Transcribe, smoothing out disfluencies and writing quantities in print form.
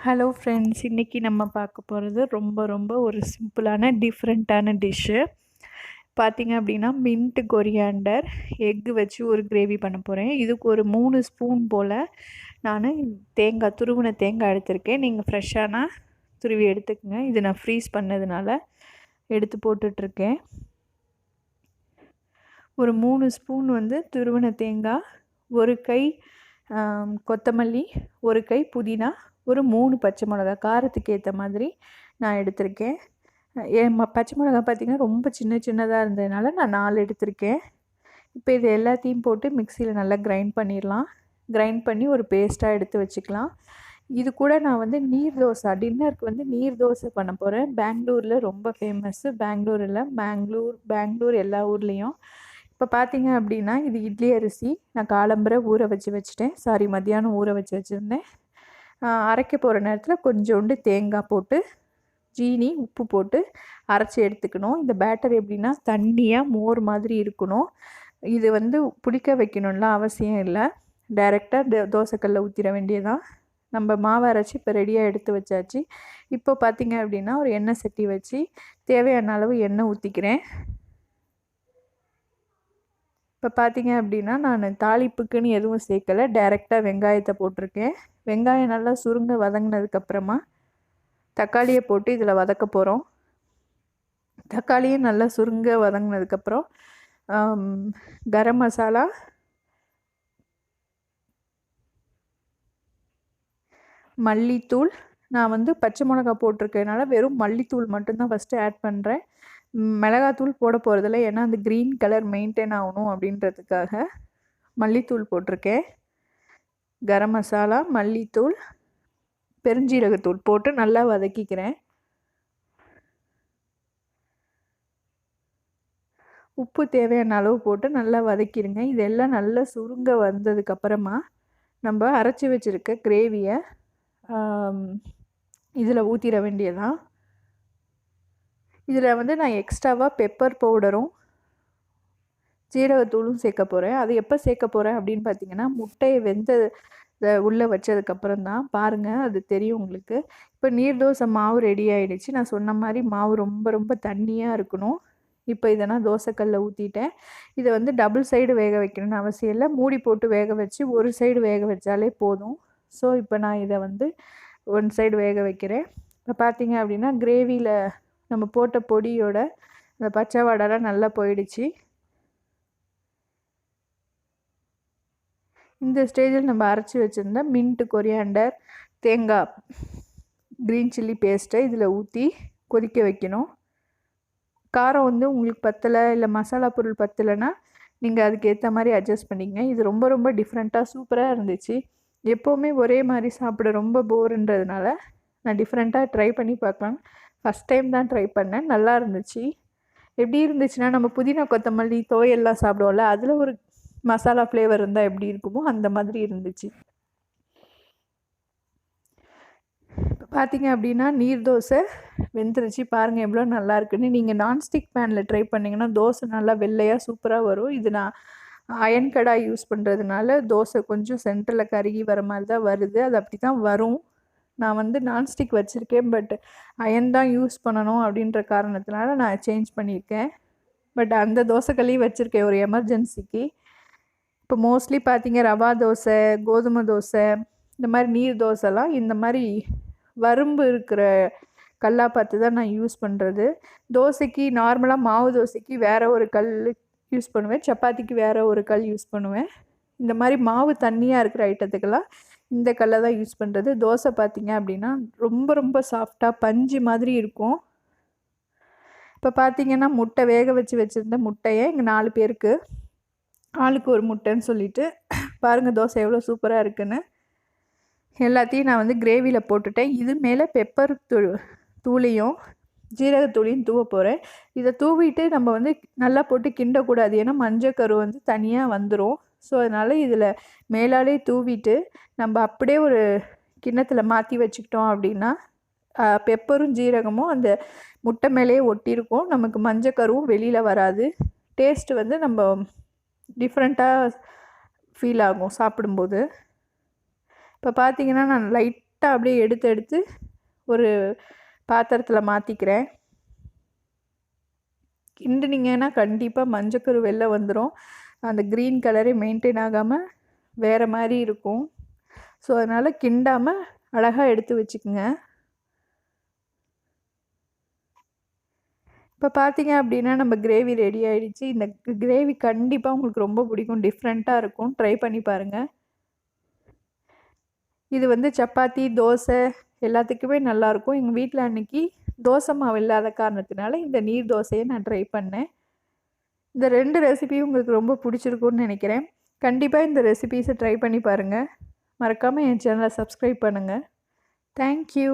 Hello friends, இன்றைக்கி நம்ம பார்க்க போகிறது ரொம்ப ஒரு சிம்பிளான டிஃப்ரெண்ட்டான டிஷ்ஷு. பார்த்திங்க அப்படின்னா மின்ட் கொரியாண்டர் எக்கு வச்சு ஒரு கிரேவி பண்ண போகிறேன். இதுக்கு ஒரு 3 ஸ்பூன் போல் நான் துருவின தேங்காய் எடுத்திருக்கேன். நீங்கள் ஃப்ரெஷ்ஷானா துருவி எடுத்துக்கோங்க. இது நான் ஃப்ரீஸ் பண்ணதுனால எடுத்து போட்டுட்ருக்கேன். ஒரு 3 ஸ்பூன் துருவின தேங்காய், ஒரு கை கொத்தமல்லி, ஒரு கை புதினா, ஒரு 3 பச்சை மிளகா, காரத்துக்கு ஏற்ற மாதிரி நான் எடுத்திருக்கேன். பச்சை மிளகா பார்த்திங்கன்னா ரொம்ப சின்னதாக இருந்ததுனால நான் 4 எடுத்திருக்கேன். இப்போ இது எல்லாத்தையும் போட்டு மிக்சியில் நல்லா கிரைண்ட் பண்ணிடலாம். கிரைண்ட் பண்ணி ஒரு பேஸ்ட்டாக எடுத்து வச்சுக்கலாம். இது கூட நான் நீர் தோசை, டின்னருக்கு நீர் தோசை பண்ண போகிறேன். பெங்களூரில் ரொம்ப ஃபேமஸ்ஸு. பெங்களூர் எல்லா ஊர்லேயும். இப்போ பார்த்திங்க அப்படின்னா இது இட்லி அரிசி நான் காலம்பரை மத்தியானம் ஊற வச்சு வச்சுருந்தேன். அரைக்க போகிற நேரத்தில் கொஞ்சோண்டு தேங்காய் போட்டு ஜீனி உப்பு போட்டு அரைச்சி எடுத்துக்கணும். இந்த பேட்டர் எப்படின்னா தண்ணியாக மோர் மாதிரி இருக்கணும். இது புளிக்க வைக்கணும்லாம் அவசியம் இல்லை. டைரெக்டாக தோசைக்கல்ல ஊற்றிட வேண்டியதான். நம்ம மாவு அரைச்சி இப்போ ரெடியாக எடுத்து வச்சாச்சு. இப்போ பார்த்திங்க அப்படின்னா ஒரு எண்ணெய் சட்டி வச்சு தேவையான அளவு எண்ணெய் ஊற்றிக்கிறேன். இப்போ பார்த்திங்க அப்படின்னா நான் தாளிப்புக்குன்னு எதுவும் சேர்க்கலை. டைரெக்டாக வெங்காயத்தை போட்டிருக்கேன். வெங்காயம் நல்லா சுருங்க வதங்கினதுக்கப்புறமா தக்காளியை போட்டு இதில் வதக்க போகிறோம். தக்காளியும் நல்லா சுருங்க வதங்கினதுக்கப்புறம் கரம் மசாலா, மல்லித்தூள், நான் பச்சை மிளகா போட்டிருக்கனால வெறும் மல்லித்தூள் மட்டும்தான் ஃபஸ்ட்டு ஆட் பண்ணுறேன். மிளகாத்தூள் போட போகிறதில்ல, ஏன்னா அந்த க்ரீன் கலர் மெயின்டைன் ஆகணும் அப்படின்றதுக்காக மல்லித்தூள் போட்டிருக்கேன். கரம் மசாலா, மல்லித்தூள், பெருஞ்சீரகத்தூள் போட்டு நல்லா வதக்கிக்கிறேன். உப்பு தேவையான அளவு போட்டு நல்லா வதக்கிடுங்க. இதெல்லாம் நல்லா சுருங்க வந்ததுக்கப்புறமா நம்ம அரைச்சி வச்சுருக்க கிரேவியை இதில் ஊற்றிட வேண்டியதான். இதில் நான் எக்ஸ்ட்ராவாக பெப்பர் பவுடரும் ஜீரகத்தூளும் சேர்க்க போகிறேன். அது எப்போ சேர்க்க போகிறேன் அப்படின்னு பார்த்தீங்கன்னா முட்டையை உள்ளே வச்சதுக்கப்புறம் தான். பாருங்கள், அது தெரியும் உங்களுக்கு. இப்போ நீர் தோசை மாவு ரெடி ஆகிடுச்சு. நான் சொன்ன மாதிரி மாவு ரொம்ப தண்ணியாக இருக்கணும். இப்போ இதை நான் தோசைக்கல்ல ஊற்றிட்டேன். இதை டபுள் சைடு வேக வைக்கணும்னு அவசியம் இல்லை. மூடி போட்டு வேக வச்சு ஒரு சைடு வேக வச்சாலே போதும். ஸோ இப்போ நான் இதை ஒன் சைடு வேக வைக்கிறேன். இப்போ பார்த்தீங்க அப்படின்னா கிரேவியில் நம்ம போட்ட பொடியோட அந்த பச்சை வாடெல்லாம் நல்லா போயிடுச்சு. இந்த ஸ்டேஜில் நம்ம அரைச்சி வச்சுருந்த மின்ட், கொரியாண்டர், தேங்காய், க்ரீன் சில்லி பேஸ்ட்டை இதில் ஊற்றி கொதிக்க வைக்கணும். காரம் உங்களுக்கு பத்தலை, இல்லை மசாலா பொருள் பத்தலைன்னா நீங்கள் அதுக்கு ஏற்ற மாதிரி அட்ஜஸ்ட் பண்ணிக்கங்க. இது ரொம்ப டிஃப்ரெண்ட்டாக சூப்பராக இருந்துச்சு. எப்போவுமே ஒரே மாதிரி சாப்பிட ரொம்ப போருன்றதுனால நான் டிஃப்ரெண்ட்டாக ட்ரை பண்ணி பார்க்கலாம். ஃபஸ்ட் டைம் தான் ட்ரை பண்ணேன். நல்லா இருந்துச்சு. எப்படி இருந்துச்சுன்னா நம்ம புதினா கொத்தமல்லி துவையெல்லாம் சாப்பிடுவோம்ல, அதில் ஒரு மசாலா ஃப்ளேவர் இருந்தால் எப்படி இருக்குமோ அந்த மாதிரி இருந்துச்சு. இப்போ பார்த்திங்க அப்படின்னா நீர் தோசை வெந்துருச்சு. பாருங்கள் எவ்வளோ நல்லா இருக்குன்னு. நீங்கள் நான்ஸ்டிக் பேனில் ட்ரை பண்ணிங்கன்னா தோசை நல்லா வெள்ளையாக சூப்பராக வரும். இது நான் அயன் கடாய் யூஸ் பண்ணுறதுனால தோசை கொஞ்சம் சென்டரில் கருகி வர மாதிரி தான் வருது. அது அப்படி தான் வரும். நான் நான்ஸ்டிக் வச்சுருக்கேன், பட் அயன் தான் யூஸ் பண்ணணும் அப்படின்ற காரணத்தினால நான் சேஞ்ச் பண்ணியிருக்கேன். பட் அந்த தோசைக்கல்லையும் வச்சுருக்கேன் ஒரு எமர்ஜென்சிக்கு. இப்போ மோஸ்ட்லி பார்த்திங்க ரவா தோசை, கோதுமை தோசை, இந்த மாதிரி நீர் தோசைலாம் இந்த மாதிரி வரும்பு இருக்கிற கல்லாக பார்த்து தான் நான் யூஸ் பண்ணுறது. தோசைக்கு நார்மலாக மாவு தோசைக்கு வேறு ஒரு கல் யூஸ் பண்ணுவேன், சப்பாத்திக்கு வேறு ஒரு கல் யூஸ் பண்ணுவேன். இந்த மாதிரி மாவு தண்ணியாக இருக்கிற ஐட்டத்துக்கெல்லாம் இந்த கல்லை தான் யூஸ் பண்ணுறது. தோசை பார்த்திங்க அப்படின்னா ரொம்ப சாஃப்டாக பஞ்சு மாதிரி இருக்கும். இப்போ பார்த்திங்கன்னா முட்டை வேக வச்சுருந்த முட்டையை இங்கே 4 பேருக்கு ஆளுக்கு ஒரு முட்டைன்னு சொல்லிவிட்டு பாருங்கள் தோசை எவ்வளோ சூப்பராக இருக்குன்னு. எல்லாத்தையும் நான் கிரேவியில் போட்டுட்டேன். இது மேலே பெப்பர் தூளையும் ஜீரகத்தூளையும் தூவ போகிறேன். இதை தூவிட்டு நம்ம நல்லா போட்டு கிண்டக்கூடாது, ஏன்னா மஞ்சக்கரு தனியாக வந்துடும். ஸோ அதனால் இதில் மேலாலே தூவிட்டு நம்ம அப்படியே ஒரு கிண்ணத்தில் மாற்றி வச்சுக்கிட்டோம் அப்படின்னா பெப்பரும் ஜீரகமும் அந்த முட்டை மேலேயே ஒட்டியிருக்கும். நமக்கு மஞ்சக்கருவும் வெளியில் வராது. டேஸ்ட்டு நம்ம டிஃப்ரெண்ட்டாக ஃபீல் ஆகும் சாப்பிடும்போது. இப்போ பார்த்தீங்கன்னா நான் லைட்டாக லைட்டாக அப்படியே எடுத்து ஒரு பாத்திரத்தில் மாற்றிக்கிறேன். கிண்டுனீங்கன்னா கண்டிப்பாக மஞ்சக்கரு வெளில வந்துடும். அந்த க்ரீன் கலரே மெயின்டைன் ஆகாமல் வேறு மாதிரி இருக்கும். ஸோ அதனால் கிண்டாமல் அழகாக எடுத்து வச்சுக்கோங்க. இப்போ பார்த்தீங்க அப்படின்னா நம்ம கிரேவி ரெடி ஆகிடுச்சு. இந்த கிரேவி கண்டிப்பாக உங்களுக்கு ரொம்ப பிடிக்கும், டிஃப்ரெண்ட்டாக இருக்கும். ட்ரை பண்ணி பாருங்கள். இது வந்து சப்பாத்தி, தோசை எல்லாத்துக்குமே நல்லாயிருக்கும். எங்கள் வீட்டில் அன்றைக்கி தோசை மாவு இல்லாத காரணத்தினால இந்த நீர் தோசையை நான் ட்ரை பண்ணேன். இந்த 2 ரெசிபியும் உங்களுக்கு ரொம்ப பிடிச்சிருக்குன்னு நினைக்கிறேன். கண்டிப்பாக இந்த ரெசிபீஸை ட்ரை பண்ணி பாருங்கள். மறக்காமல் என் சேனலை சப்ஸ்கிரைப் பண்ணுங்கள். தேங்க்யூ.